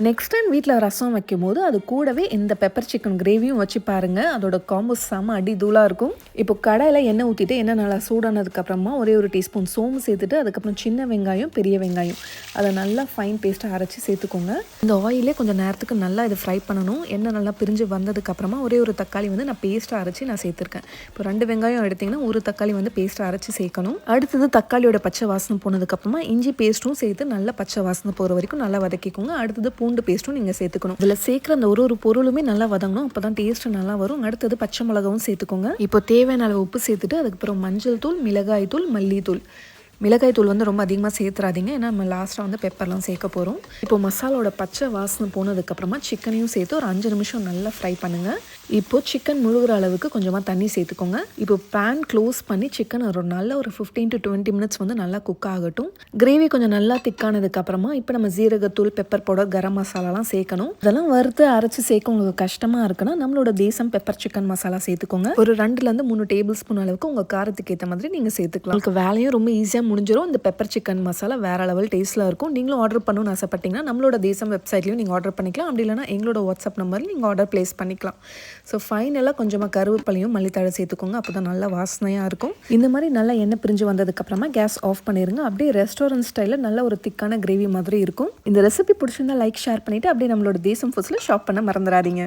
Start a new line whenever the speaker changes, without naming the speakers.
Next time வீட்டில் ரசம் வைக்கும்போது அது கூடவே இந்த பெப்பர் சிக்கன் கிரேவியும் வச்சு பாருங்கள். அதோட காம்போ செம்ம அடி தூளாக இருக்கும். இப்போ கடாயில் எண்ணெய் ஊற்றிட்டு எண்ணெய் நல்லா சூடானதுக்கப்புறமா ஒரே ஒரு டீஸ்பூன் சோம்பு சேர்த்துட்டு அதுக்கப்புறம் சின்ன வெங்காயம் பெரிய வெங்காயம் அதை நல்லா ஃபைன் பேஸ்ட்டாக அரைச்சி சேர்த்துக்கோங்க. இந்த ஆயிலே கொஞ்சம் நேரத்துக்கு நல்லா இது ஃப்ரை பண்ணணும். எண்ணெய் நல்லா பிரிஞ்சு வந்ததுக்கப்புறமா ஒரே ஒரு தக்காளி வந்து நான் பேஸ்ட்டாக அரைச்சி நான் சேர்த்துருக்கேன். இப்போ 2 வெங்காயம் எடுத்திங்கன்னா ஒரு தக்காளி வந்து பேஸ்ட்டாக அரைச்சி சேர்க்கணும். அடுத்தது தக்காளியோட பச்சை வாசனை போனதுக்கப்புறமா இஞ்சி பேஸ்ட்டும் சேர்த்து நல்லா பச்சை வாசனை போகிற வரைக்கும் நல்லா வதக்கிக்கோங்க. அடுத்தது பூண்டு பேஸ்ட்டும் நீங்கள் சேர்த்துக்கணும். இதில் சேர்க்குற அந்த ஒரு பொருளுமே நல்லா வதங்கணும். அப்போ தான் டேஸ்ட் நல்லா வரும். அடுத்தது பச்சை மிளகாவும் சேர்த்துக்கோங்க. இப்போ தேவையான அளவு உப்பு சேர்த்துட்டு அதுக்கப்புறம் மஞ்சள் தூள், மிளகாய் தூள், மல்லித்தூள். மிளகாய் தூள் வந்து ரொம்ப அதிகமாக சேர்த்துறாதீங்க, ஏன்னா நம்ம லாஸ்ட்டாக வந்து பெப்பர்லாம் சேர்க்க போகிறோம். இப்போ மசாலாவோட பச்சை வாசனை போனதுக்கப்புறமா சிக்கனையும் சேர்த்து ஒரு 5 நிமிஷம் நல்லா ஃப்ரை பண்ணுங்கள். இப்போது சிக்கன் முழுகிற அளவுக்கு கொஞ்சமாக தண்ணி சேர்த்துக்கோங்க. இப்போ பேன் க்ளோஸ் பண்ணி சிக்கன் ஒரு நல்ல ஒரு 15 to 20 மினிட்ஸ் வந்து நல்லா குக் ஆகட்டும். கிரேவி கொஞ்சம் நல்லா திக்கானதுக்கப்புறமா இப்போ நம்ம ஜீரகத்தூள், பெப்பர் பவுடர், கரம் மசாலாலாம் சேர்க்கணும். இதெல்லாம் வறுத்து அரைச்சி சேர்க்க உங்களுக்கு கஷ்டமாக இருக்குன்னா நம்மளோட தேசம் பெப்பர் சிக்கன் மசாலா சேர்த்துக்கோங்க. ஒரு 2 to 3 டேபிள் ஸ்பூன் அளவுக்கு உங்கள் காரத்துக்கு ஏற்ற மாதிரி நீங்கள் சேர்த்துக்கலாம். உங்களுக்கு வேலையும் ரொம்ப ஈஸியாக முடிஞ்சிடும். இந்த பெப்பர் சிக்கன் மசாலா வேறு லெவல் டேஸ்ட்டில் இருக்கும். நீங்களும் ஆர்டர் பண்ணணும்னு ஆசைப்பட்டீங்கன்னா நம்மளோட தேசம் வெப்சைட்லையும் நீங்கள் ஆர்டர் பண்ணிக்கலாம். அப்படி இல்லைனா எங்களோட வாட்ஸ்அப் நம்பரில் நீங்கள் ஆர்டர் ப்ளேஸ் பண்ணிக்கலாம். ஸோ ஃபைனலாக கொஞ்சமாக கருவேப்பிலையும் மல்லித்தழை சேர்த்துக்கோங்க. அப்போ தான் நல்லா வாசனையாக இருக்கும். இந்த மாதிரி நல்லா எண்ணெய் பிரிஞ்சு வந்ததுக்கப்புறமா கேஸ் ஆஃப் பண்ணிடுங்க. அப்படியே ரெஸ்டாரண்ட் ஸ்டைலில் நல்ல ஒரு திக்கான கிரேவி மாதிரி இருக்கும். இந்த ரெசிபி பிடிச்சிருந்தா லைக், ஷேர் பண்ணிவிட்டு அப்படியே நம்மளோட தேசம் ஃபுட்ஸில் ஷாப் பண்ண மறந்துடாதீங்க.